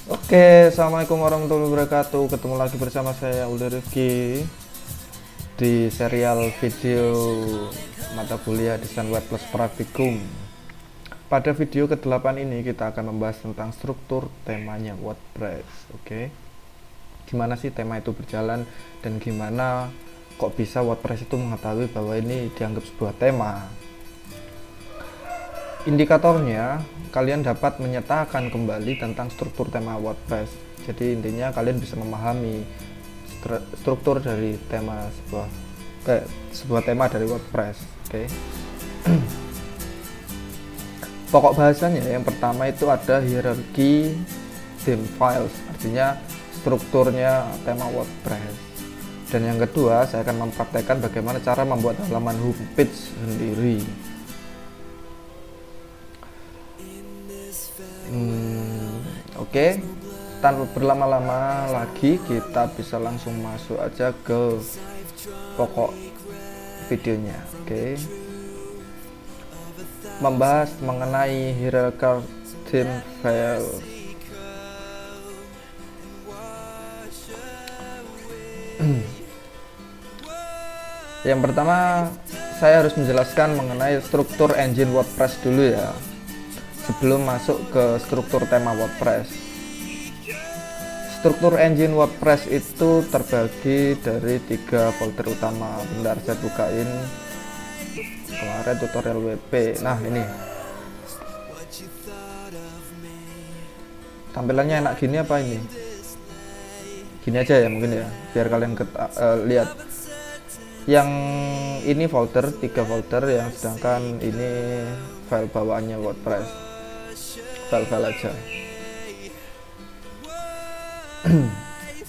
Oke, assalamualaikum warahmatullahi wabarakatuh. Ketemu lagi bersama saya Ulda Rifki di serial video mata kuliah Desain Web Plus Praktikum. Pada video ke-8 ini kita akan membahas tentang struktur temanya WordPress. Oke, gimana sih tema itu berjalan dan gimana kok bisa WordPress itu mengetahui bahwa ini dianggap sebuah tema. Indikatornya, kalian dapat menyetakan kembali tentang struktur tema WordPress. Jadi intinya kalian bisa memahami struktur dari tema sebuah tema dari WordPress. Oke. Pokok bahasanya yang pertama itu ada hierarki theme files, artinya strukturnya tema WordPress. Dan yang kedua, saya akan mempraktekkan bagaimana cara membuat halaman homepage sendiri. Oke, tanpa berlama-lama lagi kita bisa langsung masuk aja ke pokok videonya. Oke, membahas mengenai hierarchical theme file. Yang pertama, saya harus menjelaskan mengenai struktur engine WordPress dulu ya, sebelum masuk ke struktur tema WordPress. Struktur engine WordPress itu terbagi dari 3 folder utama. Bentar, saya bukain kemarin tutorial WP. Nah, ini tampilannya enak gini apa ini? Gini aja ya mungkin ya, biar kalian lihat. Yang ini folder, 3 folder, yang sedangkan ini file bawaannya WordPress, file-file aja.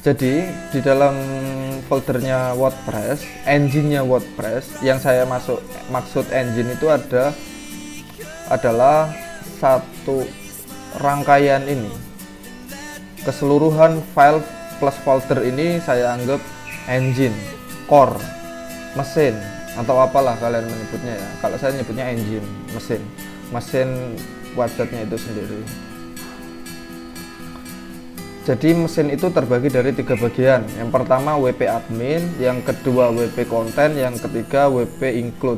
Jadi di dalam foldernya WordPress, engine-nya WordPress, yang saya maksud engine itu adalah satu rangkaian ini. Keseluruhan file plus folder ini saya anggap engine, core, mesin, atau apalah kalian menyebutnya ya. Kalau saya nyebutnya engine, mesin websitenya itu sendiri. Jadi mesin itu terbagi dari 3 bagian. Yang pertama WP admin, yang kedua WP content, yang ketiga WP include.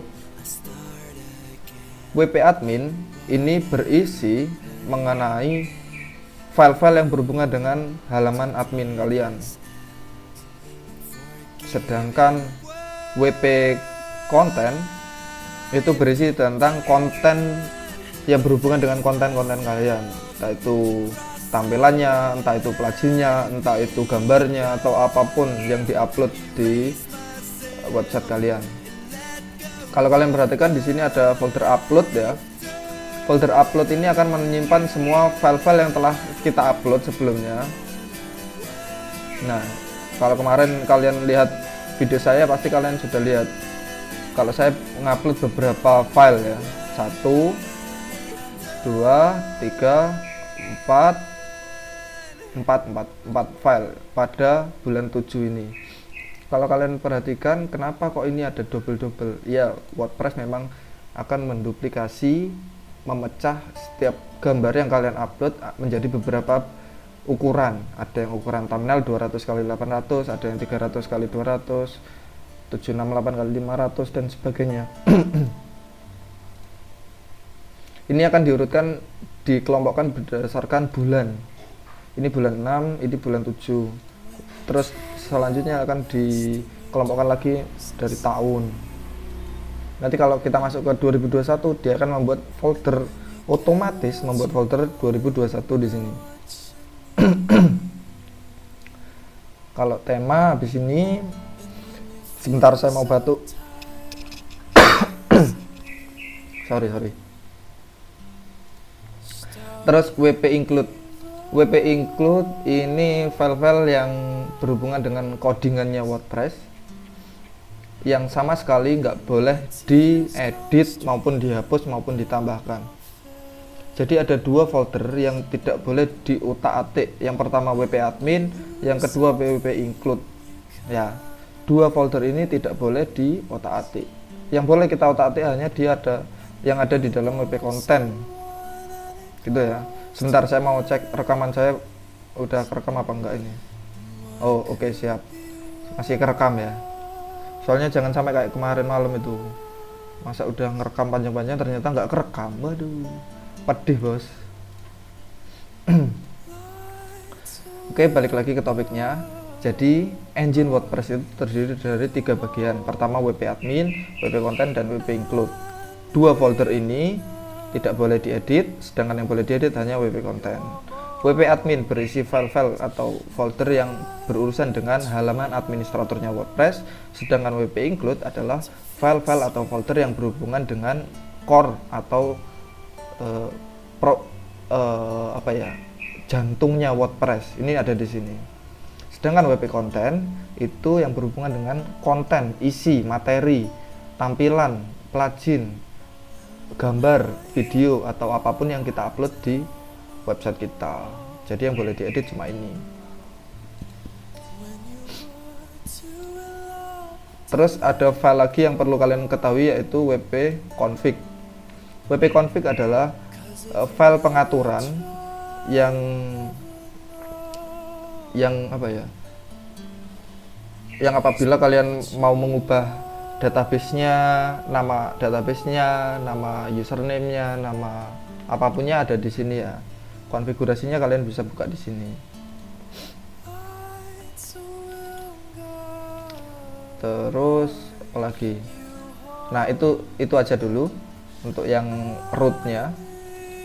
WP admin ini berisi mengenai file-file yang berhubungan dengan halaman admin kalian. Sedangkan WP content itu berisi tentang konten yang berhubungan dengan konten-konten kalian, entah itu tampilannya, entah itu pluginnya, entah itu gambarnya, atau apapun yang diupload di website kalian. Kalau kalian perhatikan di sini ada folder upload ya. Folder upload ini akan menyimpan semua file-file yang telah kita upload sebelumnya. Nah, kalau kemarin kalian lihat video saya, pasti kalian sudah lihat kalau saya mengupload beberapa file ya. 1, 2, 3, 4 file pada bulan 7 ini. Kalau kalian perhatikan, kenapa kok ini ada double-double? Ya, WordPress memang akan menduplikasi, memecah setiap gambar yang kalian upload menjadi beberapa ukuran. Ada yang ukuran thumbnail 200x800, ada yang 300x200, 768x500 dan sebagainya. Ini akan dikelompokkan berdasarkan bulan. Ini bulan 6, ini bulan 7. Terus selanjutnya akan dikelompokkan lagi dari tahun. Nanti kalau kita masuk ke 2021, dia akan membuat folder, otomatis membuat folder 2021 di sini. Kalau tema habis ini, sebentar saya mau batuk. sorry. Terus WP include. WP include ini file-file yang berhubungan dengan codingannya WordPress, yang sama sekali nggak boleh diedit maupun dihapus maupun ditambahkan. Jadi ada 2 folder yang tidak boleh diutak-atik. Yang pertama WP admin, yang kedua WP include. Ya, 2 folder ini tidak boleh diutak-atik. Yang boleh kita utak-atik hanya yang ada di dalam WP content. Gitu ya. Sebentar, saya mau cek rekaman saya udah kerekam apa enggak ini. Oh oke, siap, masih kerekam ya. Soalnya jangan sampai kayak kemarin malam itu, masa udah ngerekam panjang-panjang ternyata nggak kerekam. Waduh, pedih bos. Oke, balik lagi ke topiknya. Jadi engine WordPress itu terdiri dari 3 bagian. Pertama WP admin, WP content, dan WP include. 2 folder ini tidak boleh diedit, sedangkan yang boleh diedit hanya WP content. WP admin berisi file-file atau folder yang berurusan dengan halaman administratornya WordPress, sedangkan WP include adalah file-file atau folder yang berhubungan dengan core atau jantungnya WordPress. Ini ada di sini. Sedangkan WP content itu yang berhubungan dengan konten, isi, materi, tampilan, plugin, gambar, video, atau apapun yang kita upload di website kita. Jadi yang boleh diedit cuma ini. Terus ada file lagi yang perlu kalian ketahui, yaitu WP config. WP config adalah file pengaturan yang apabila kalian mau mengubah database-nya, nama database-nya, nama username-nya, nama apapunnya ada di sini ya. Konfigurasinya kalian bisa buka di sini. Terus apa lagi? Nah, itu aja dulu untuk yang rootnya.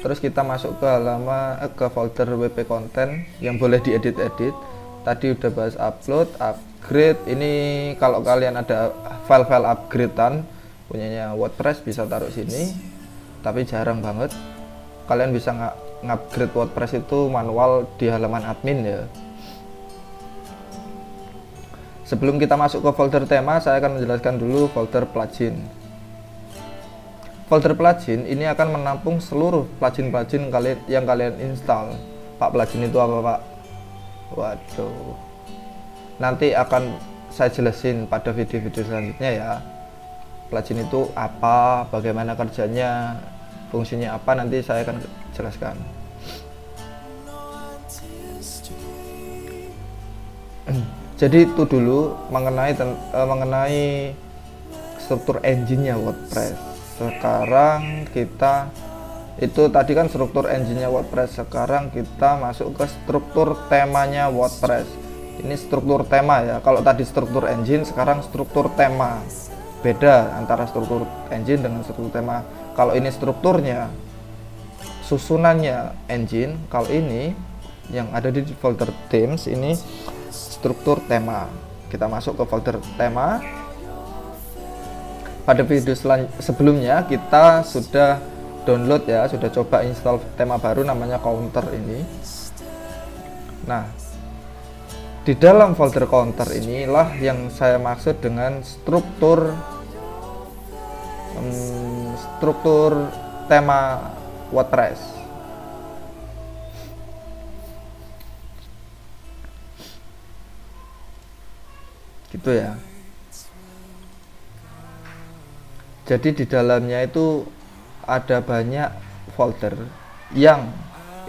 Terus kita masuk ke ke folder WP content yang boleh diedit-edit. Tadi udah bahas upload, upgrade. Ini kalau kalian ada file-file upgradean punyanya WordPress bisa taruh sini. Tapi jarang banget. Kalian bisa ngupgrade WordPress itu manual di halaman admin ya. Sebelum kita masuk ke folder tema, saya akan menjelaskan dulu folder plugin. Folder plugin ini akan menampung seluruh plugin-plugin yang kalian install. Pak, plugin itu apa, Pak? Waduh, nanti akan saya jelasin pada video-video selanjutnya ya. Plugin itu apa, bagaimana kerjanya, fungsinya apa, nanti saya akan jelaskan. Jadi itu dulu mengenai struktur engine-nya WordPress. Sekarang kita itu tadi kan struktur engine-nya WordPress. Sekarang kita masuk ke struktur temanya WordPress. Ini struktur tema ya. Kalau tadi struktur engine, sekarang struktur tema. Beda antara struktur engine dengan struktur tema. Kalau ini strukturnya, susunannya engine. Kalau ini yang ada di folder themes, ini struktur tema. Kita masuk ke folder tema. Pada video sebelumnya kita sudah download ya, sudah coba install tema baru namanya Counter ini. Nah, di dalam folder Counter inilah yang saya maksud dengan struktur tema WordPress. Gitu ya. Jadi di dalamnya itu ada banyak folder yang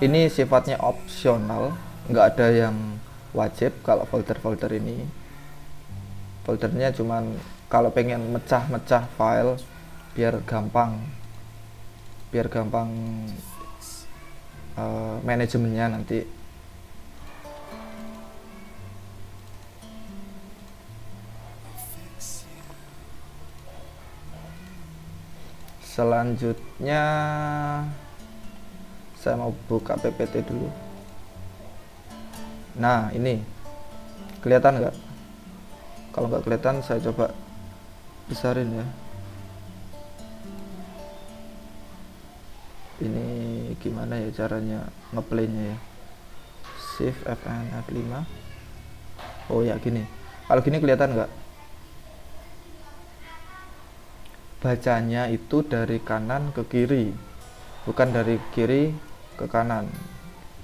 ini sifatnya opsional, nggak ada yang wajib. Kalau folder-folder ini foldernya cuman kalau pengen mecah-mecah file biar gampang manajemennya nanti. Selanjutnya saya mau buka PPT dulu. Nah, ini kelihatan nggak? Kalau nggak kelihatan saya coba besarin ya. Ini gimana ya caranya ngeplaynya ya? Shift Fn F5. Oh ya, gini. Kalau gini kelihatan nggak? Bacanya itu dari kanan ke kiri, bukan dari kiri ke kanan,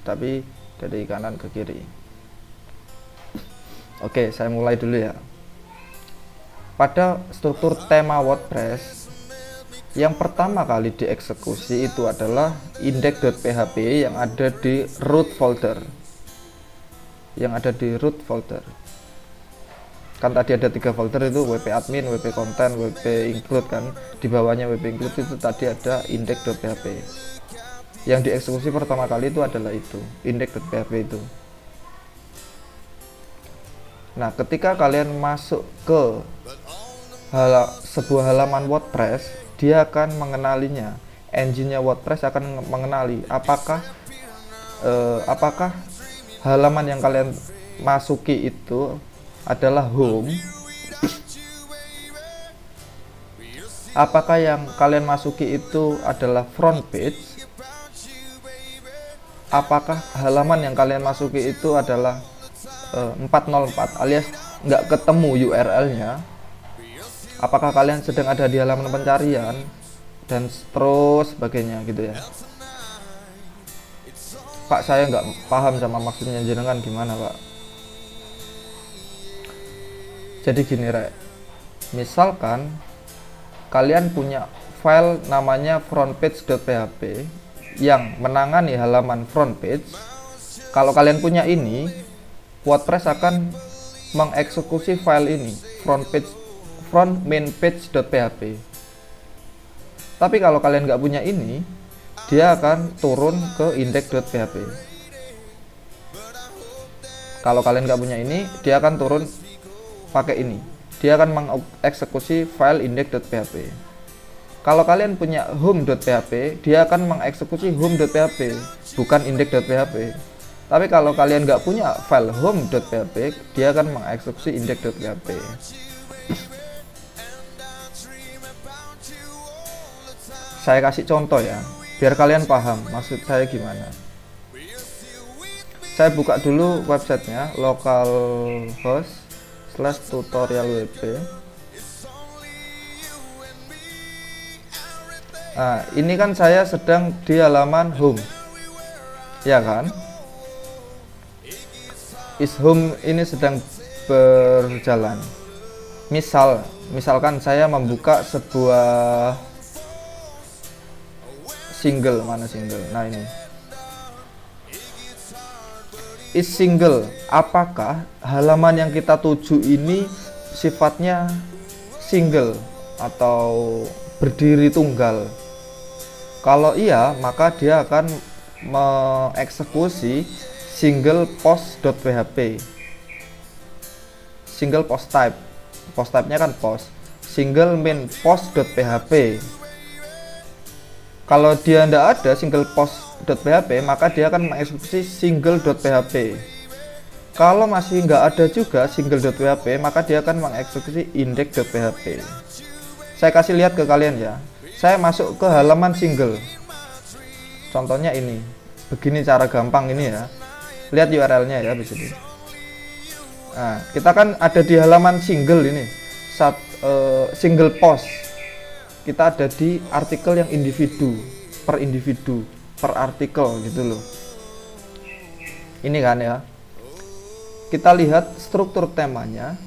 tapi dari kanan ke kiri. Oke, saya mulai dulu ya. Pada struktur tema WordPress, yang pertama kali dieksekusi itu adalah index.php yang ada di root folder. yang ada di root folder. Kan tadi ada 3 folder itu, wp admin, wp content, wp include kan. Di bawahnya wp include itu tadi ada index.php. Yang dieksekusi pertama kali itu adalah itu, index.php itu. Nah, ketika kalian masuk ke sebuah halaman WordPress, dia akan mengenalinya. Engine-nya WordPress akan mengenali apakah halaman yang kalian masuki itu adalah home, apakah yang kalian masuki itu adalah front page, apakah halaman yang kalian masuki itu adalah 404 alias nggak ketemu URL-nya, apakah kalian sedang ada di halaman pencarian, dan terus sebagainya gitu ya. Pak, saya nggak paham sama maksudnya jenengan gimana, Pak. Jadi gini, Rek, misalkan kalian punya file namanya frontpage.php yang menangani halaman front page. Kalau kalian punya ini, WordPress akan mengeksekusi file ini, front main page.php. Tapi kalau kalian nggak punya ini, dia akan turun ke index.php. Kalau kalian nggak punya ini, dia akan turun pakai ini, dia akan mengeksekusi file index.php. Kalau kalian punya home.php, dia akan mengeksekusi home.php, bukan index.php. Tapi kalau kalian nggak punya file home.php, dia akan mengeksekusi index.php. Saya kasih contoh ya, biar kalian paham maksud saya gimana. Saya buka dulu websitenya, localhost/tutorialwp. Nah, ini kan saya sedang di halaman home, ya kan? Is home ini sedang berjalan. Misalkan saya membuka sebuah single, mana single? Nah ini. Is single, apakah halaman yang kita tuju ini sifatnya single atau berdiri tunggal? Kalau iya, maka dia akan mengeksekusi single post.php, single post type, post type-nya kan post, single main post.php. Kalau dia tidak ada single post.php, maka dia akan mengeksekusi single.php. Kalau masih nggak ada juga single.php, maka dia akan mengeksekusi index.php. Saya kasih lihat ke kalian ya. Saya masuk ke halaman single. Contohnya ini. Begini cara gampang ini ya. Lihat URL-nya ya di sini. Nah, kita kan ada di halaman single ini. Single post. Kita ada di artikel yang individu per artikel gitu loh. Ini kan ya. Kita lihat struktur temanya.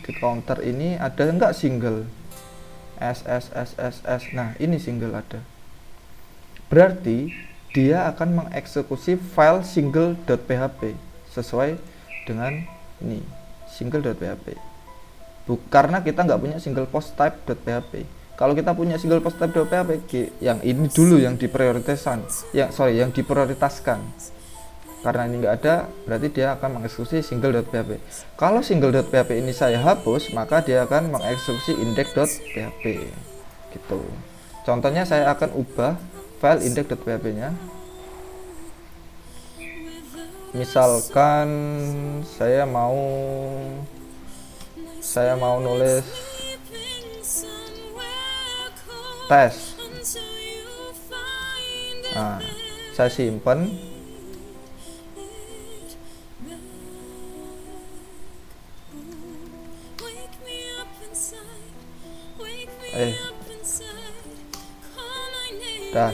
Di counter ini ada enggak single? SSSSS. Nah, ini single ada. Berarti dia akan mengeksekusi file single.php sesuai dengan ini, single.php. Karena kita nggak punya single post type.php. Kalau kita punya single post type.php, yang ini dulu yang diprioritaskan. Yang diprioritaskan. Karena ini nggak ada, berarti dia akan mengeksekusi single.php. Kalau single.php ini saya hapus, maka dia akan mengeksekusi index.php. Gitu. Contohnya saya akan ubah file index.php nya. Misalkan saya mau nulis tes. Nah, saya simpan.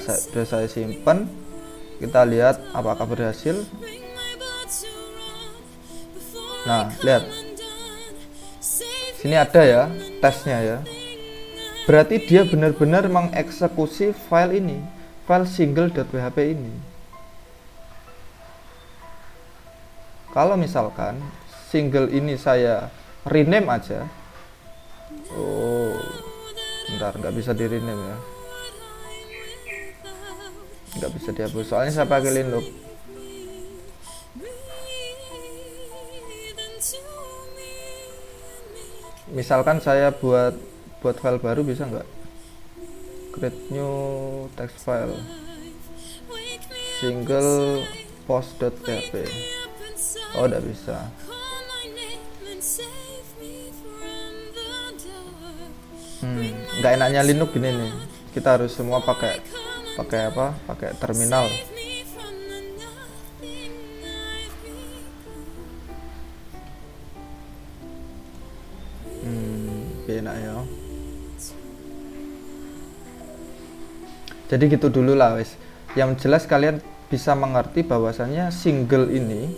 Sudah saya simpan. Kita lihat apakah berhasil. Nah, lihat sini ada ya tesnya ya. Berarti dia benar-benar mengeksekusi file ini, file single.php ini. Kalau misalkan single ini saya rename aja, oh bentar, nggak bisa di rename ya, nggak bisa dihapus soalnya saya pakai line loop. Misalkan saya buat file baru, bisa nggak? Create new text file, single post.php. Oh, udah bisa. Nggak enaknya Linux gini nih, kita harus semua pakai apa? Pakai terminal. Enak ya. Jadi gitu dulu lah wes. Yang jelas kalian bisa mengerti bahwasannya single ini,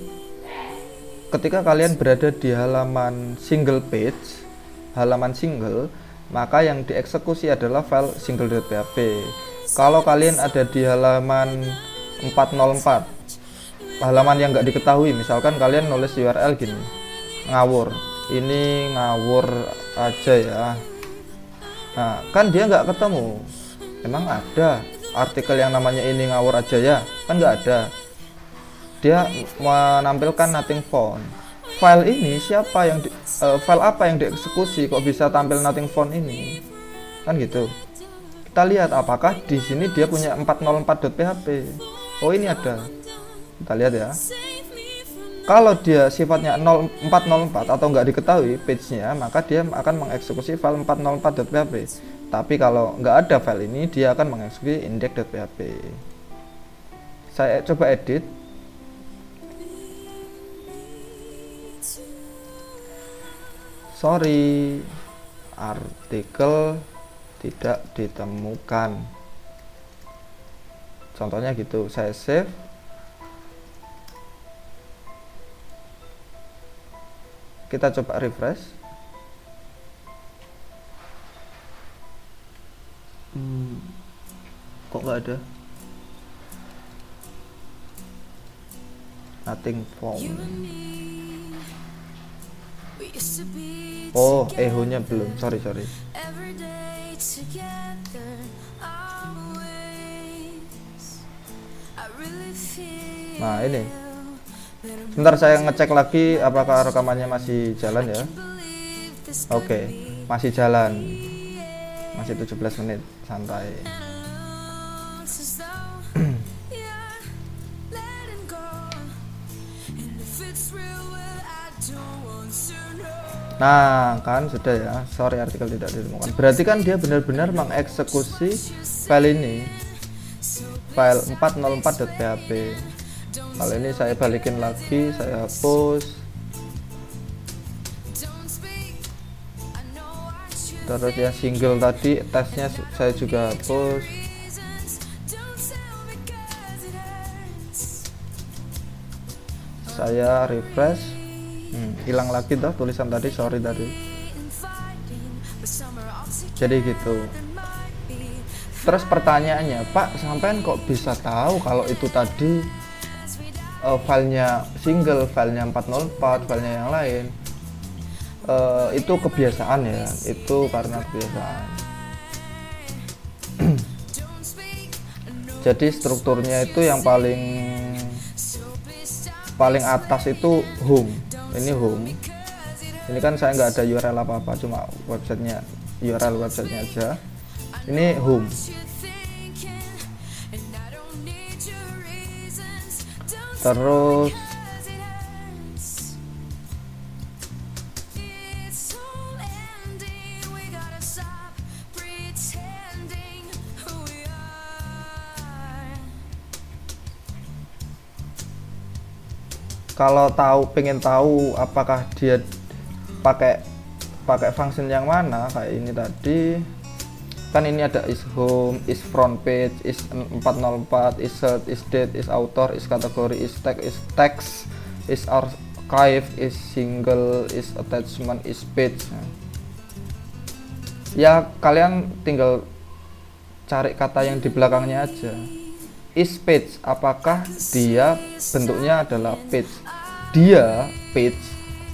ketika kalian berada di halaman single page, halaman single, maka yang dieksekusi adalah file single.php. Kalau kalian ada di halaman 404, halaman yang nggak diketahui, misalkan kalian nulis URL gini, ngawur, ini ngawur aja ya. Nah, kan dia nggak ketemu. Emang ada artikel yang namanya ini ngawur aja ya? Kan nggak ada. Dia menampilkan nothing found. File ini siapa yang file apa yang dieksekusi kok bisa tampil nothing found ini? Kan gitu. Kita lihat apakah di sini dia punya 404.php. Oh, ini ada. Kita lihat ya. Kalau dia sifatnya 404 atau nggak diketahui page-nya, maka dia akan mengeksekusi file 404.php. Tapi kalau nggak ada file ini, dia akan mengeksekusi index.php. Saya coba edit. Sorry, artikel tidak ditemukan. Contohnya gitu, saya save. Kita coba refresh. Kok nggak ada? Nothing found. Oh, echo-nya belum. Sorry. Nah, ini. Sebentar saya ngecek lagi apakah rekamannya masih jalan ya. Oke, masih jalan. Masih 17 menit, santai. Nah, kan sudah ya. Sorry, artikel tidak ditemukan. Berarti kan dia benar-benar mengeksekusi file ini, file 404.php. Kalau ini saya balikin lagi, saya hapus. Terus yang single tadi tesnya saya juga hapus. Saya refresh. Hilang lagi tuh tulisan tadi, sorry tadi. Jadi gitu. Terus pertanyaannya, Pak, sampean kok bisa tahu kalau itu tadi filenya single, filenya 404, filenya yang lain? Itu kebiasaan ya, itu karena kebiasaan. Jadi strukturnya itu yang paling atas itu home. Ini home. Ini kan saya nggak ada URL apa-apa, cuma websitenya, URL websitenya aja. Ini home. Terus kalau pengen tahu apakah dia pakai function yang mana, kayak ini tadi kan, ini ada is home, is front page, is 404, is search, is date, is author, is category, is text, is archive, is single, is attachment, is page. Ya kalian tinggal cari kata yang di belakangnya aja. Is page, apakah dia bentuknya adalah page? dia page,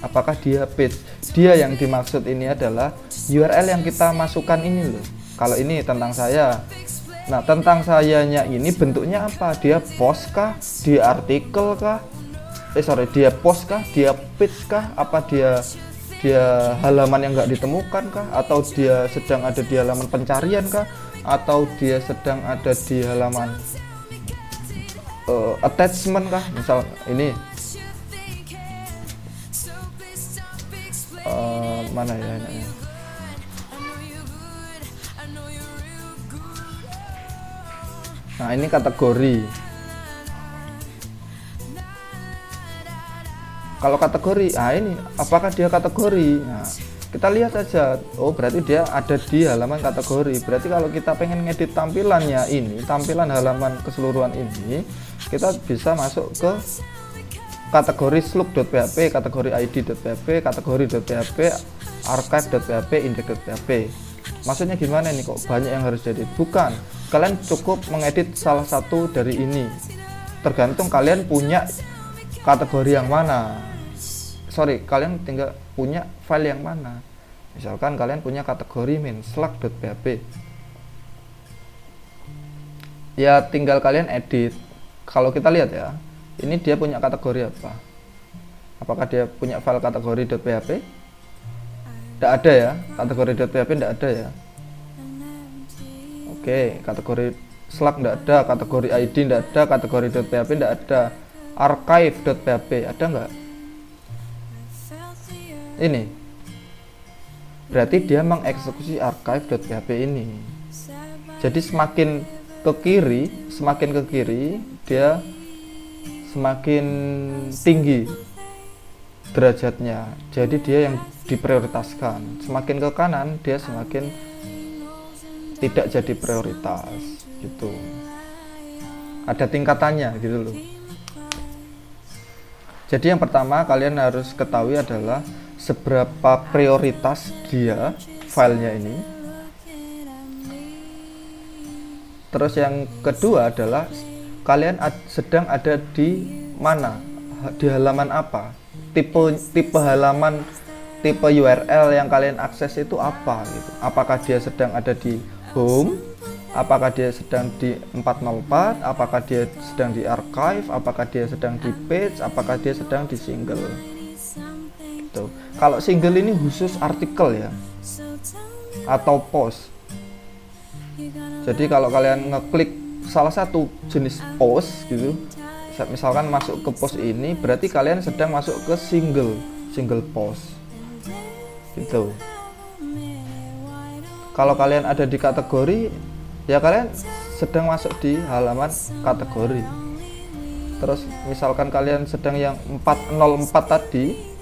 apakah dia page. Dia yang dimaksud ini adalah URL yang kita masukkan ini loh. Kalau ini tentang saya, nah tentang sayanya ini bentuknya apa? Dia post kah? Dia artikel kah? Dia post kah? Dia page kah? Apa dia halaman yang nggak ditemukan kah? Atau dia sedang ada di halaman pencarian kah? Atau dia sedang ada di halaman attachment kah? Misal ini mana ya enaknya? Nah ini kategori. Kalau kategori, ini apakah dia kategori? Nah, kita lihat saja. Oh berarti dia ada di halaman kategori. Berarti kalau kita pengen ngedit tampilannya ini, tampilan halaman keseluruhan ini, kita bisa masuk ke kategori slug.php, kategori id.php, kategori.php, archive.php, index.php. Maksudnya gimana nih, kok banyak yang harus diedit? Bukan, kalian cukup mengedit salah satu dari ini. Tergantung kalian punya kategori yang mana. Kalian tinggal punya file yang mana. Misalkan kalian punya kategori slug.php, ya tinggal kalian edit. Kalau kita lihat ya, ini dia punya kategori apa? Apakah dia punya file kategori.php? Tidak ada ya, kategori.php tidak ada ya. Oke, kategori slug tidak ada, kategori id tidak ada, kategori.php tidak ada, archive.php ada nggak? Ini berarti dia mengeksekusi archive.php ini. Jadi semakin ke kiri dia semakin tinggi derajatnya, jadi dia yang diprioritaskan. Semakin ke kanan dia semakin tidak jadi prioritas gitu. Ada tingkatannya gitu loh. Jadi yang pertama kalian harus ketahui adalah seberapa prioritas dia filenya ini. Terus yang kedua adalah kalian sedang ada di mana, di halaman apa, tipe halaman, tipe URL yang kalian akses itu apa gitu. Apakah dia sedang ada di home, apakah dia sedang di 404, apakah dia sedang di archive, apakah dia sedang di page, apakah dia sedang di single gitu. Kalau single ini khusus artikel ya, atau post. Jadi kalau kalian ngeklik salah satu jenis post gitu, misalkan masuk ke post ini, berarti kalian sedang masuk ke single post gitu. Kalau kalian ada di kategori, ya kalian sedang masuk di halaman kategori. Terus misalkan kalian sedang yang 404 tadi,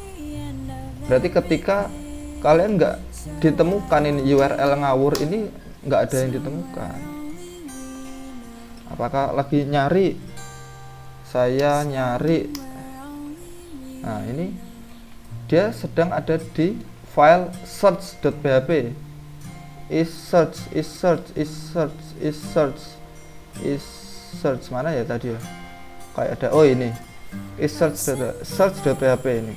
berarti ketika kalian nggak ditemukan ini URL ngawur ini, nggak ada yang ditemukan. Apakah lagi nyari? Saya nyari. Nah ini dia sedang ada di file search.php. Is search mana ya tadi ya? Kayak ada, oh ini is search.php ini.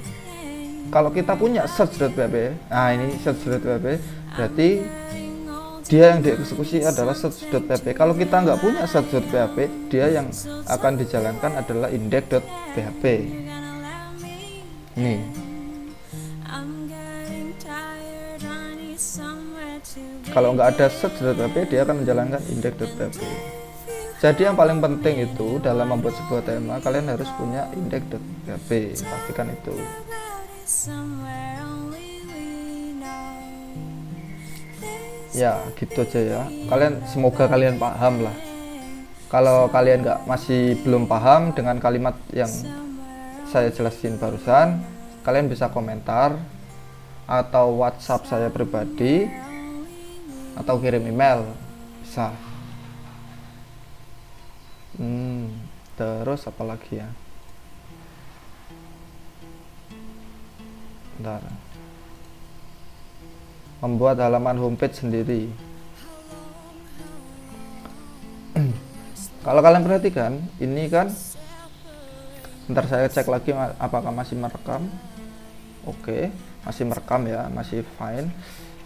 Kalau kita punya search.php, nah ini search.php, berarti dia yang dieksekusi adalah search.php. Kalau kita nggak punya search.php, dia yang akan dijalankan adalah index.php. Nih. Kalau nggak ada search.php, dia akan menjalankan index.php. Jadi yang paling penting itu dalam membuat sebuah tema, kalian harus punya index.php. Pastikan itu. Ya gitu aja ya, semoga kalian paham lah. Kalau kalian masih belum paham dengan kalimat yang saya jelasin barusan, kalian bisa komentar atau WhatsApp saya pribadi atau kirim email bisa. Terus apa lagi ya? Bentar. Membuat halaman homepage sendiri. Kalau kalian perhatikan, ini kan Ntar saya cek lagi apakah masih merekam. Oke, masih merekam ya, masih fine.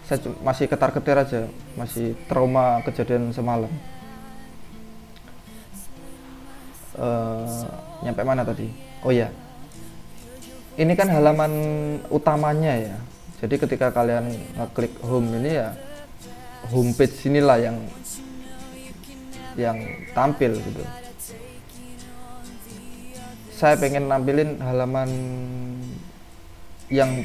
Saya masih ketar-ketir aja, masih trauma kejadian semalam. Nyampe mana tadi? Oh ya, ini kan halaman utamanya ya. Jadi ketika kalian ngeklik home ini ya, homepage inilah yang tampil gitu. Saya pengen nampilin halaman yang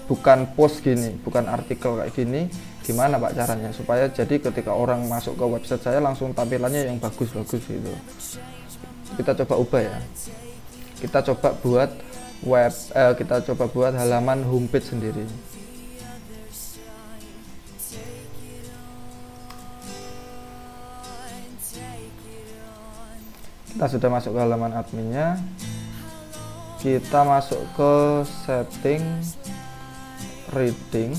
bukan post gini, bukan artikel kayak gini. Gimana Pak caranya supaya jadi ketika orang masuk ke website saya langsung tampilannya yang bagus-bagus gitu. Kita coba ubah ya. Kita coba buat kita coba buat halaman homepage sendiri. Kita sudah masuk ke halaman adminnya. Kita masuk ke setting, reading.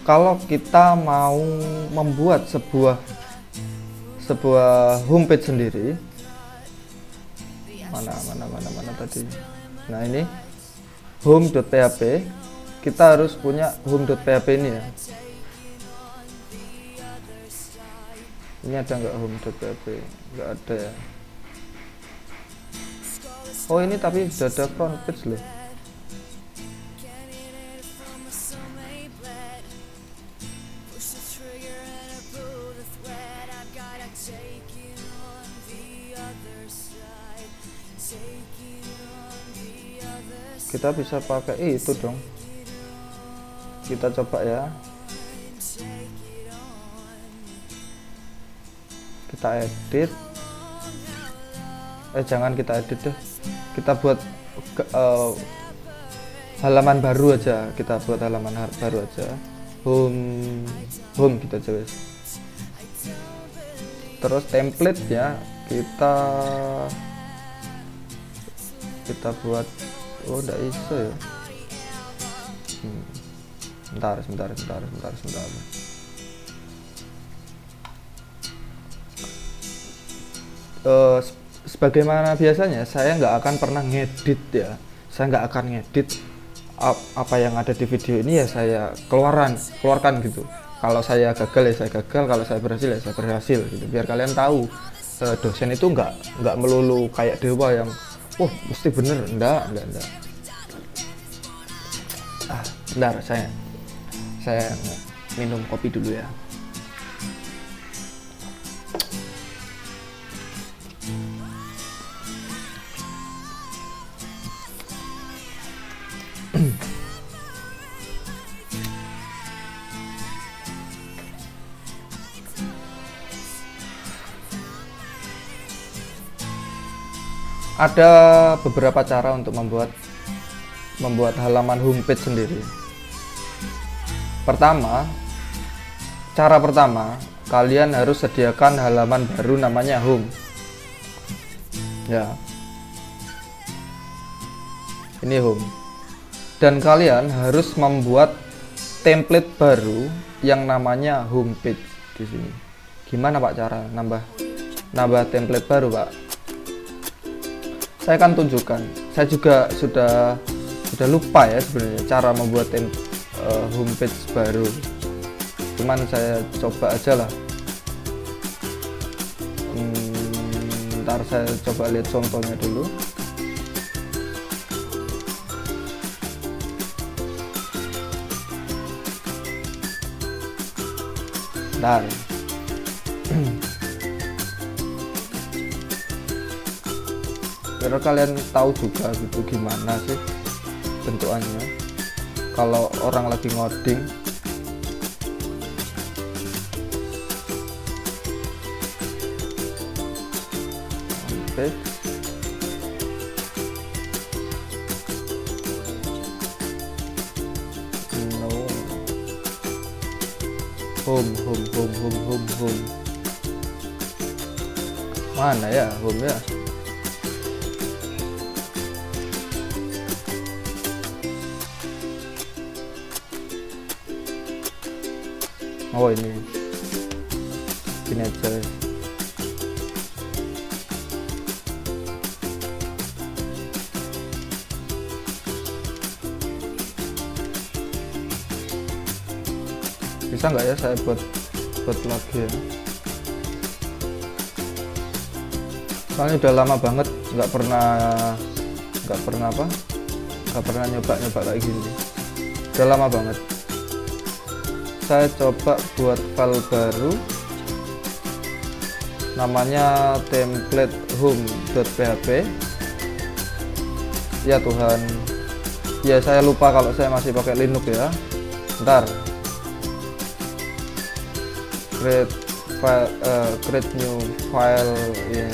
Kalau kita mau membuat sebuah homepage sendiri, mana tadi. Nah, ini home.php. Kita harus punya home.php ini ya. Ini ada nggak home.php? Nggak ada ya. Oh, ini tapi sudah ada front page loh. Kita bisa pakai itu dong. Kita coba ya. Kita edit. Jangan kita edit deh. Kita buat halaman baru aja. Kita buat halaman baru aja. Home kita coba. Terus template ya. Kita buat. Oh, enggak iso ya. Sebentar. Sebagaimana biasanya saya nggak akan pernah ngedit ya. Saya nggak akan ngedit apa yang ada di video ini ya, saya keluarkan gitu. Kalau saya gagal ya saya gagal, kalau saya berhasil ya saya berhasil gitu. Biar kalian tahu dosen itu nggak melulu kayak dewa yang mesti bener, enggak. Bentar, saya minum kopi dulu ya. Ada beberapa cara untuk membuat halaman homepage sendiri. Cara pertama, kalian harus sediakan halaman baru namanya home. Ya. Ini home. Dan kalian harus membuat template baru yang namanya homepage di sini. Gimana Pak cara nambah template baru, Pak? Saya akan tunjukkan. Saya juga sudah lupa ya sebenarnya cara membuat homepage baru. Cuman saya coba aja lah. Ntar saya coba lihat contohnya dulu. Ntar. Biar kalian tahu juga gitu gimana sih bentukannya kalau orang lagi ngoding. Oke. Home. Mana ya home ya? Oh ini aja. Bisa nggak ya saya buat lagi ya, soalnya udah lama banget nggak pernah nyoba kayak gini, udah lama banget. Saya coba buat file baru namanya template home.php. Ya Tuhan, ya saya lupa kalau saya masih pakai Linux ya. Bentar, create new file in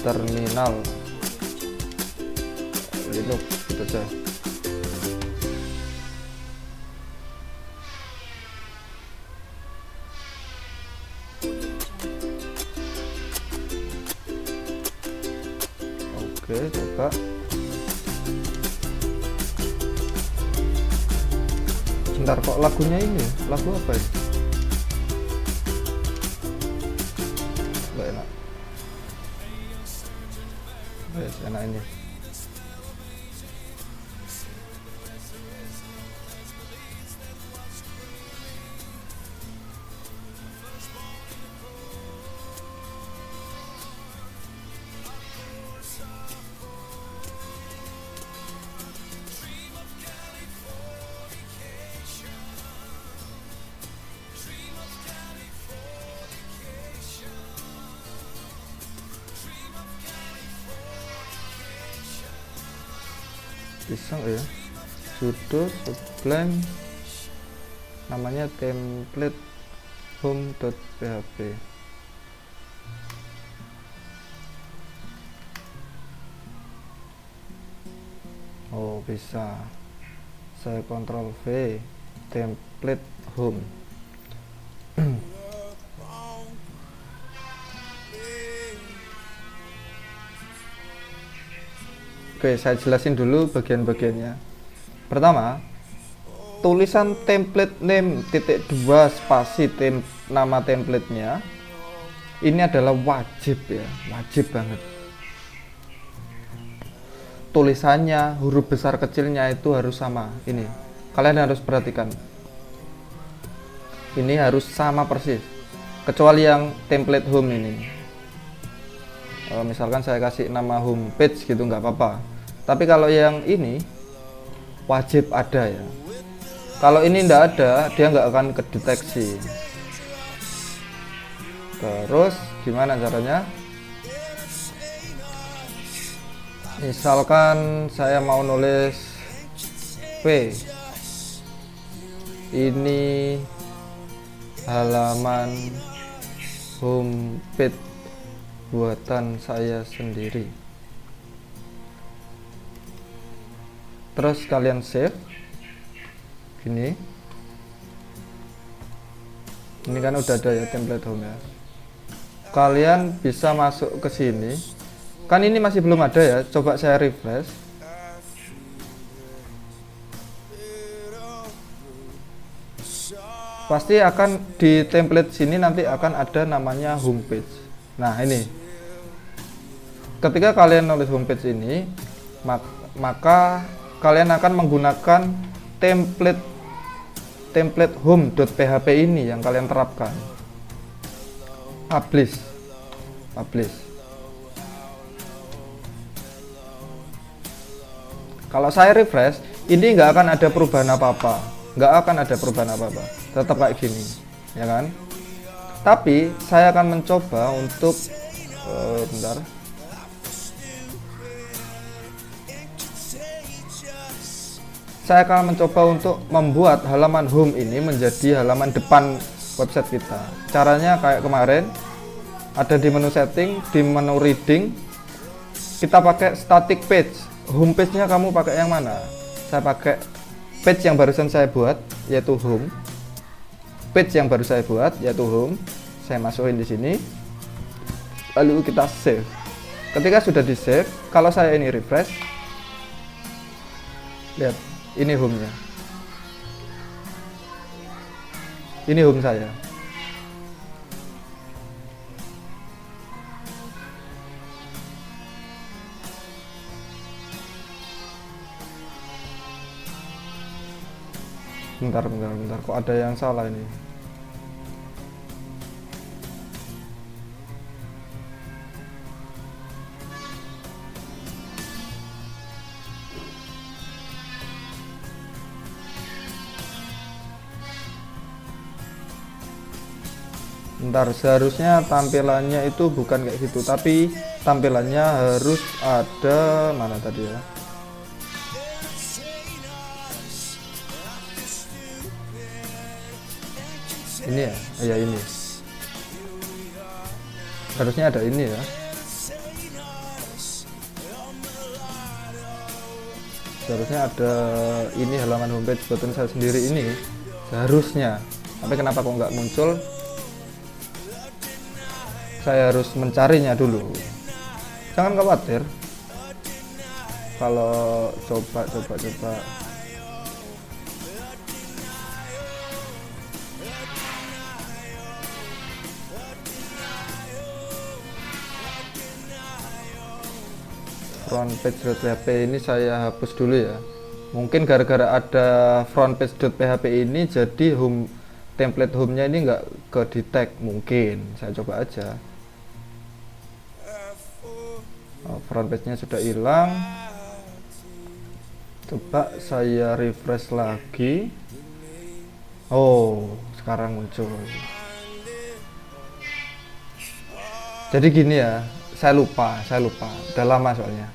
terminal Linux gitu aja. Oke, coba. Bentar, kok lagunya ini? Lagu apa ya? Nggak enak. Yes, enak ini. Bisa nggak ya? Sudo sublime namanya template home.php. Oh bisa, saya Ctrl V, template home. Oke, saya jelasin dulu bagian-bagiannya. Pertama, tulisan template name .2 spasi nama templatenya ini adalah wajib ya, wajib banget. Tulisannya, huruf besar kecilnya itu harus sama. Ini, kalian harus perhatikan. Ini harus sama persis, kecuali yang template home ini. Misalkan saya kasih nama homepage gitu nggak apa-apa. Tapi kalau yang ini wajib ada ya. Kalau ini nggak ada, dia nggak akan kedeteksi. Terus gimana caranya? Misalkan saya mau nulis P, ini halaman homepage buatan saya sendiri. Terus kalian save gini. Ini kan udah ada ya template home ya. Kalian bisa masuk ke sini. Kan ini masih belum ada ya. Coba saya refresh. Pasti akan di template sini nanti akan ada namanya homepage. Nah, ini. Ketika kalian nulis homepage ini, maka kalian akan menggunakan template home.php ini yang kalian terapkan. Publish. Kalau saya refresh, ini nggak akan ada perubahan apa-apa, tetap kayak gini, ya kan? Tapi saya akan mencoba untuk bentar. Saya akan mencoba untuk membuat halaman home ini menjadi halaman depan website kita. Caranya kayak kemarin, ada di menu setting, di menu reading, kita pakai static page. Homepage-nya kamu pakai yang mana? Saya pakai page yang barusan saya buat, yaitu home. Saya masukin di sini. Lalu kita save. Ketika sudah di save, kalau saya ini refresh, lihat. Ini home-nya. Ini home saya. Bentar, kok ada yang salah ini? Bentar, seharusnya tampilannya itu bukan kayak gitu, tapi tampilannya harus ada, mana tadi ya? Ini ya, ya ini. Harusnya ada ini ya. Seharusnya ada ini, halaman homepage buatan saya sendiri ini. Seharusnya. Tapi kenapa kok nggak muncul? Saya harus mencarinya dulu. Jangan khawatir. Kalau coba. Frontpage.php ini saya hapus dulu ya. Mungkin gara-gara ada frontpage.php ini, jadi template home-nya ini nggak ke detect. Mungkin saya coba aja. Front page-nya sudah hilang. Coba saya refresh lagi. Oh, sekarang muncul. Jadi gini ya, saya lupa. Udah lama soalnya.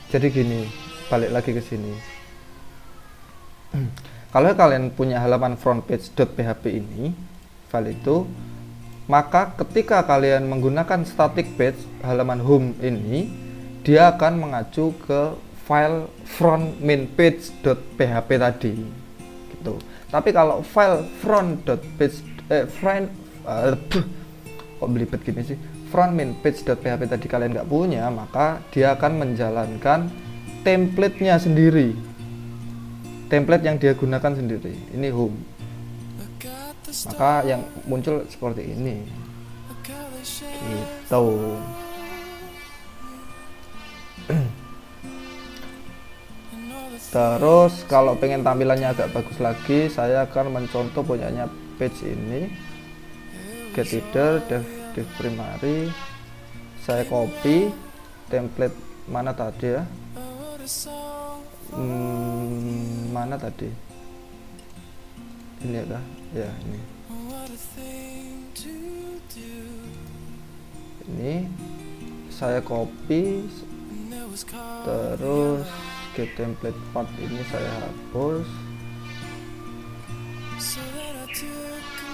Jadi gini, balik lagi ke sini. Kalau kalian punya halaman frontpage.php ini, file itu, maka ketika kalian menggunakan static page halaman home ini, dia akan mengacu ke file front main page.php tadi gitu. Tapi kalau file front.page kok belibet gini sih, front main page.php tadi kalian nggak punya, maka dia akan menjalankan template-nya sendiri, template yang dia gunakan sendiri. Ini home, maka yang muncul seperti ini gitu. Terus kalau pengen tampilannya agak bagus lagi, saya akan mencontoh punyanya page ini, get header, div primary. Saya copy template mana tadi ya, mana tadi ini ya, ya ini saya copy, terus get template part ini saya hapus.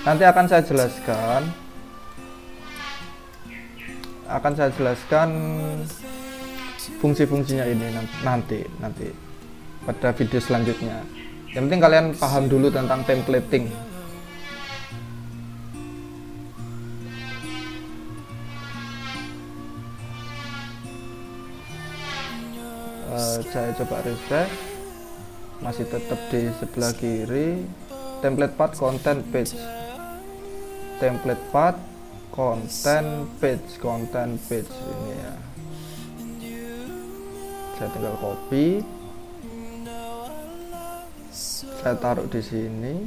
Nanti akan saya jelaskan fungsi-fungsinya ini nanti pada video selanjutnya. Yang penting kalian paham dulu tentang templating. Saya coba refresh, masih tetap di sebelah kiri. Template path content page, template path content page ini ya. Saya tinggal copy, saya taruh di sini.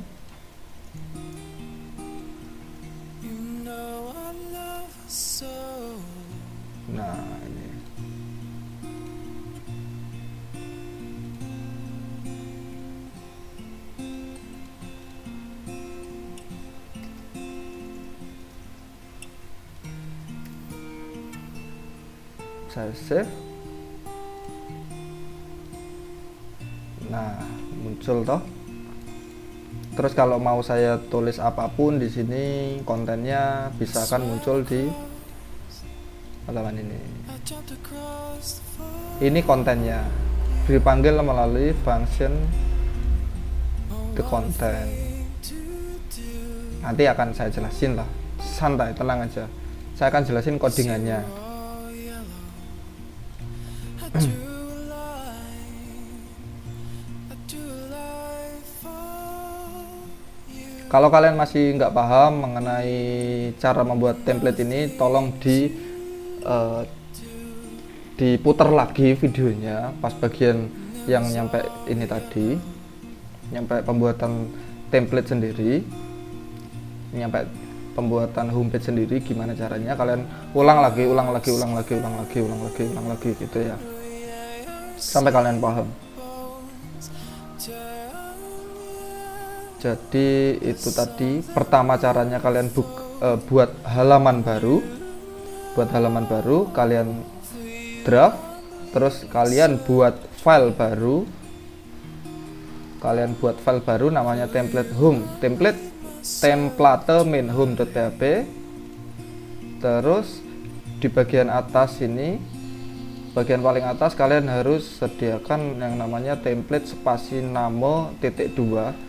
Nah ini, saya save. Nah muncul toh. Terus kalau mau saya tulis apapun di sini, kontennya bisa akan muncul di halaman ini. Ini kontennya dipanggil melalui function the content. Nanti akan saya jelasin lah, santai, tenang aja. Saya akan jelasin codingannya. Kalau kalian masih nggak paham mengenai cara membuat template ini, tolong diputar lagi videonya pas bagian yang nyampe ini tadi, nyampe pembuatan template sendiri, nyampe pembuatan homepage sendiri. Gimana caranya, kalian ulang lagi gitu ya, sampai kalian paham. Jadi itu tadi pertama caranya, kalian buat halaman baru. Kalian draft, terus kalian buat file baru. Namanya template main home.php. Terus di bagian atas ini, bagian paling atas, kalian harus sediakan yang namanya template spasi namo.2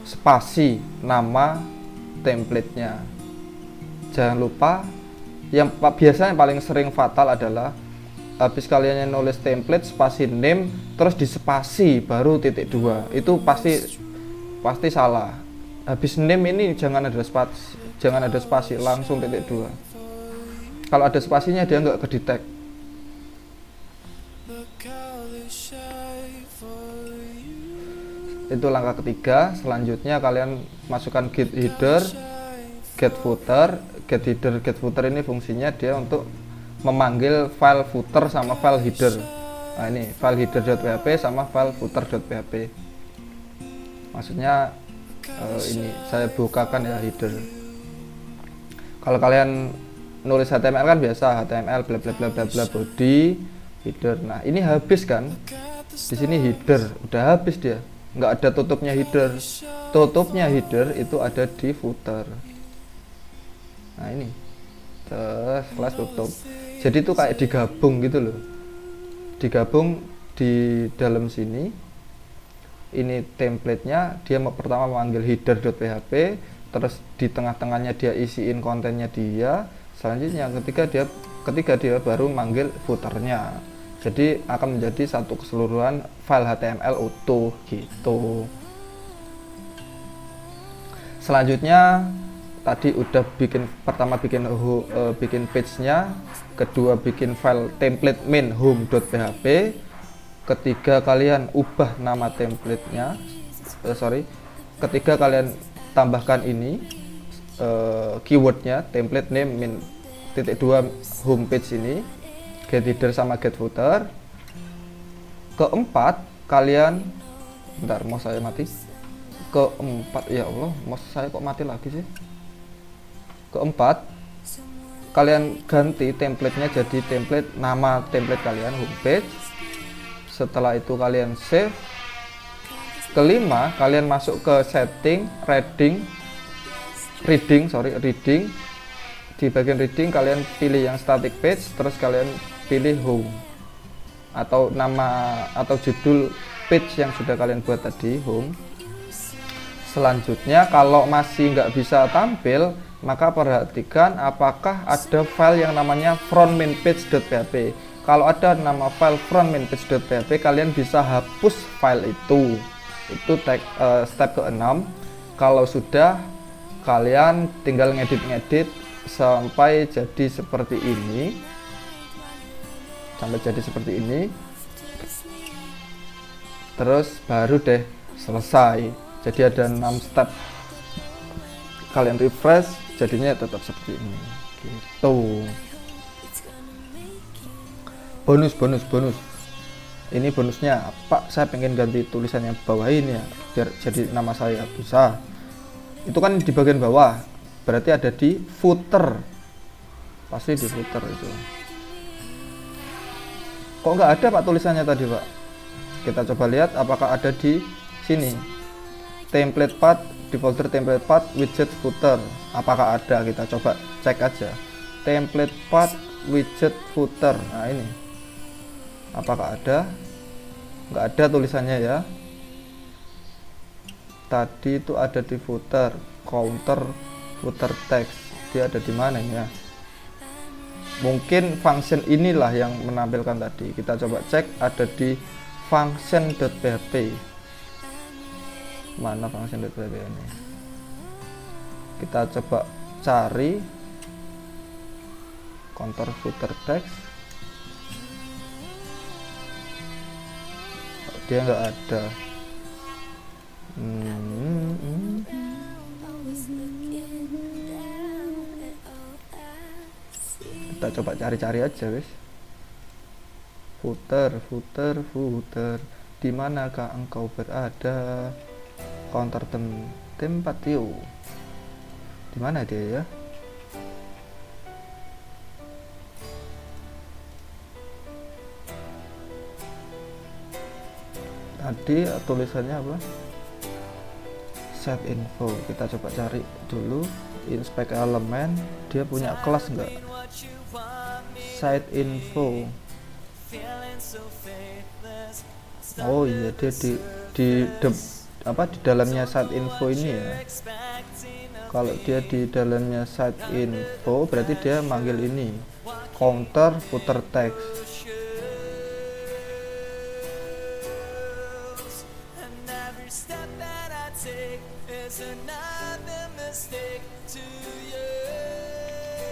spasi nama templatenya. Jangan lupa, yang biasanya paling sering fatal adalah habis kalian nulis template spasi name terus di spasi baru .2, itu pasti salah. Habis name ini jangan ada spasi, langsung .2. Kalau ada spasinya dia nggak ke-detect. Itu langkah ketiga. Selanjutnya kalian masukkan get header, get footer. Get footer ini fungsinya dia untuk memanggil file footer sama file header. Nah, ini file header.php sama file footer.php. Maksudnya ini saya bukakan ya, header. Kalau kalian nulis HTML kan biasa HTML bla bla bla bla bla body header. Nah, ini habis kan? Di sini header udah habis dia. Nggak ada tutupnya header. Tutupnya header itu ada di footer. Nah, ini terus slash tutup. Jadi itu kayak digabung gitu loh, digabung di dalam sini. Ini templatenya, dia pertama memanggil header.php, terus di tengah-tengahnya dia isiin kontennya dia. Selanjutnya ketika dia baru manggil footernya. Jadi akan menjadi satu keseluruhan file HTML utuh gitu. Selanjutnya tadi udah pertama bikin page-nya, kedua bikin file template main home.php, ketiga kalian ubah nama templatenya, ketiga kalian tambahkan ini keywordnya template name min .2 homepage ini, get header sama get footer. Keempat kalian, bentar mau saya mati. Keempat, ya Allah, mau saya kok mati lagi sih. Keempat, kalian ganti templatenya jadi nama template kalian homepage. Setelah itu kalian save. Kelima, kalian masuk ke setting, reading. Di bagian reading kalian pilih yang static page, terus kalian pilih home atau nama atau judul page yang sudah kalian buat tadi, home. Selanjutnya kalau masih nggak bisa tampil, maka perhatikan apakah ada file yang namanya frontmainpage.php. Kalau ada nama file frontmainpage.php, kalian bisa hapus file itu. Itu step ke-6. Kalau sudah, kalian tinggal ngedit sampai jadi seperti ini. Terus baru deh selesai. Jadi ada 6 step. Kalian refresh, jadinya tetap seperti ini gitu. Bonus. Ini bonusnya, Pak, saya pengen ganti tulisan yang bawah ini ya, biar jadi nama saya. Bisa. Itu kan di bagian bawah, berarti ada di footer. Pasti di footer itu. Kok nggak ada Pak tulisannya tadi, Pak? Kita coba lihat apakah ada di sini. Template path, di folder template path widget footer. Apakah ada? Kita coba cek aja. Template path widget footer. Nah, ini. Apakah ada? Nggak ada tulisannya ya. Tadi itu ada di footer, counter, footer text. Dia ada di mana ya? Mungkin function inilah yang menampilkan tadi. Kita coba cek, ada di function.php. Mana function.php ini? Kita coba cari counter footer text. Dia nggak ada. Kita coba cari-cari aja wis. Footer, di manakah engkau berada? Counter tempatio. Di mana dia ya? Tadi tulisannya apa? Set info. Kita coba cari dulu. Inspect elemen. Dia punya kelas nggak? Site info. Oh iya, dia di dalamnya site info ini ya. Kalau dia di dalamnya site info, berarti dia manggil ini counter footer text.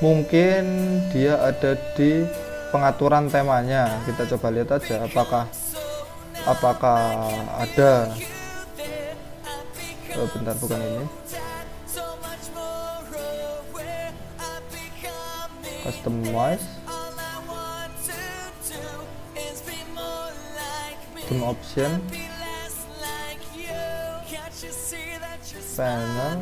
Mungkin dia ada di pengaturan temanya. Kita coba lihat aja apakah ada. Oh, bentar, bukan ini. Customize theme option, panel,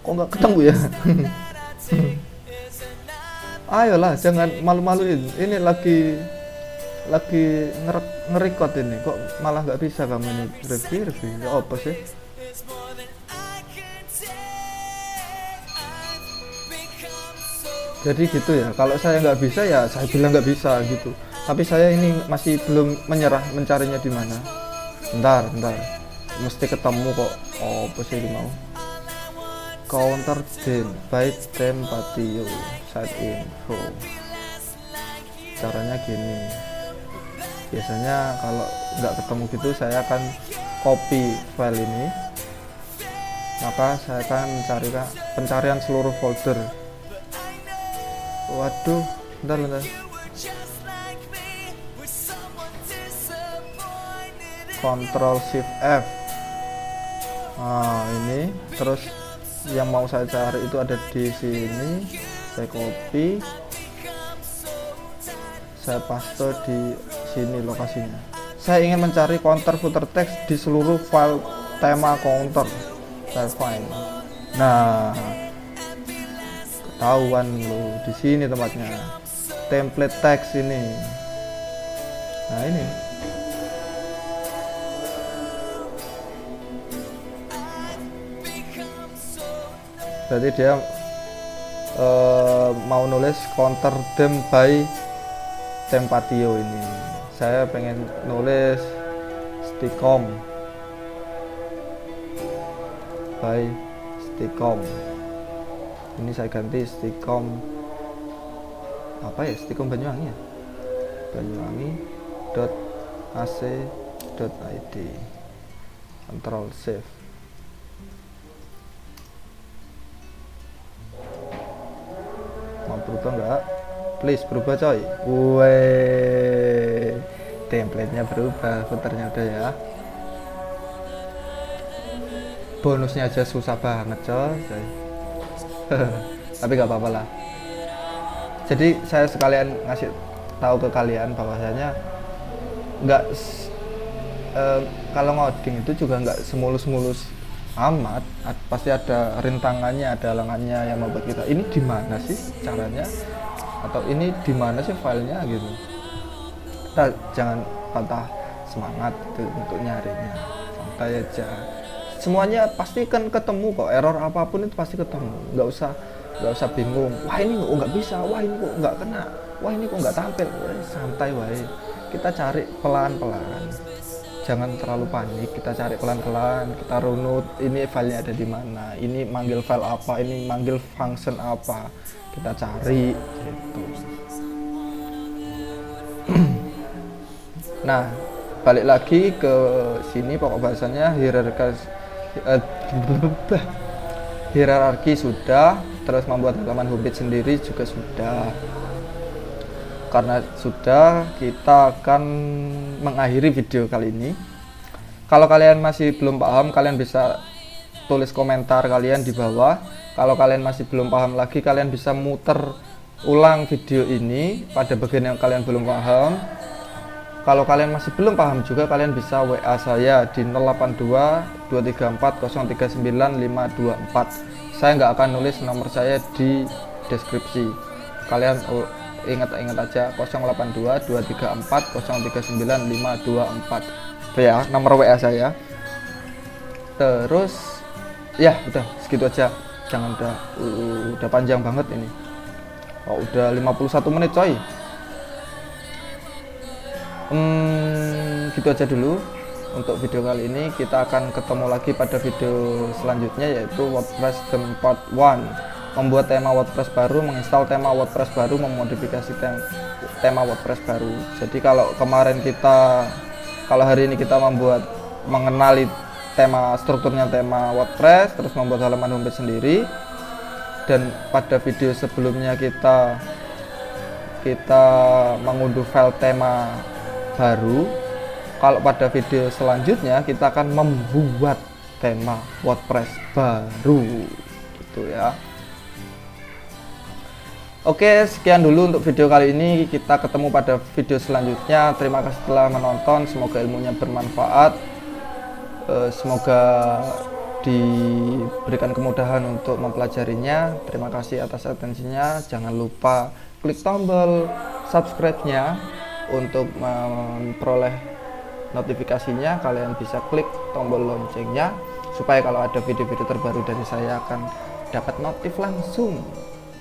kok nggak ketemu ya? Ayolah, jangan malu-maluin. Ini lagi ngerekod ini, kok malah nggak bisa kamu ini review apa sih? Jadi gitu ya, kalau saya nggak bisa ya saya bilang nggak bisa gitu. Tapi saya ini masih belum menyerah mencarinya di mana. Bentar, mesti ketemu kok. Oh, apa sih mau? Counter by tempatio site info. Caranya gini. Biasanya kalau nggak ketemu gitu, saya akan copy file ini. Maka saya akan mencari pencarian seluruh folder. Waduh, bentar. Ctrl Shift F. Nah, ini terus yang mau saya cari itu ada di sini. Saya copy, saya paste di sini lokasinya. Saya ingin mencari counter footer text di seluruh file tema counter. Saya find. Nah, ketahuan lo di sini tempatnya. Template text ini. Nah, ini. Berarti dia mau nulis counter them by tempatio ini. Saya pengen nulis sticom by sticom. Ini saya ganti sticom apa ya? Sticom Banyuwangi ya? Banyuwangi.ac.id. Ctrl save. Mau berubah nggak? Please berubah coy. Weh, template-nya berubah, footernya udah ya. Bonusnya aja susah banget coy. Tapi nggak apa-apa lah. Jadi saya sekalian ngasih tahu ke kalian bahwasanya nggak kalau ngoding itu juga nggak semulus-mulus amat, pasti ada rintangannya, ada halangannya yang membuat kita ini di mana sih caranya, atau ini di mana sih filenya gitu. Kita jangan patah semangat gitu untuk nyarinya, santai aja. Semuanya pasti kan ketemu kok, error apapun itu pasti ketemu. Nggak usah bingung. Wah ini kok nggak bisa, wah ini kok nggak kena, wah ini kok nggak tampil. Santai wae. Kita cari pelan-pelan. jangan terlalu panik, kita cari pelan-pelan, kita runut ini filenya ada di mana, ini manggil file apa, ini manggil function apa, kita cari gitu. Nah, balik lagi ke sini, pokok bahasanya hierarki sudah, terus membuat halaman homepage sendiri juga sudah. Karena sudah, kita akan mengakhiri video kali ini. Kalau kalian masih belum paham, kalian bisa tulis komentar kalian di bawah. Kalau kalian masih belum paham lagi, kalian bisa muter ulang video ini pada bagian yang kalian belum paham. Kalau kalian masih belum paham juga, kalian bisa WA saya di 082 234 039 524. Saya nggak akan nulis nomor saya di deskripsi. Kalian ingat aja 082 234 039 524 ya, nomor WA saya. Terus ya udah segitu aja, jangan udah panjang banget ini. Udah 51 menit coy. Gitu aja dulu untuk video kali ini. Kita akan ketemu lagi pada video selanjutnya, yaitu WordPress Theme Part 1, membuat tema WordPress baru, menginstal tema WordPress baru, memodifikasi tema WordPress baru. Jadi kalau hari ini kita mengenali strukturnya tema WordPress, terus membuat halaman homepage sendiri, dan pada video sebelumnya kita mengunduh file tema baru. Kalau pada video selanjutnya kita akan membuat tema WordPress baru gitu ya. Oke, sekian dulu untuk video kali ini. Kita ketemu pada video selanjutnya. Terima kasih telah menonton, semoga ilmunya bermanfaat, semoga diberikan kemudahan untuk mempelajarinya. Terima kasih atas atensinya. Jangan lupa klik tombol subscribe-nya untuk memperoleh notifikasinya. Kalian bisa klik tombol loncengnya supaya kalau ada video-video terbaru dari saya akan dapat notif langsung.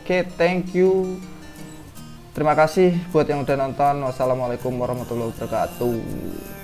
Oke, thank you. Terima kasih buat yang udah nonton. Wassalamualaikum warahmatullahi wabarakatuh.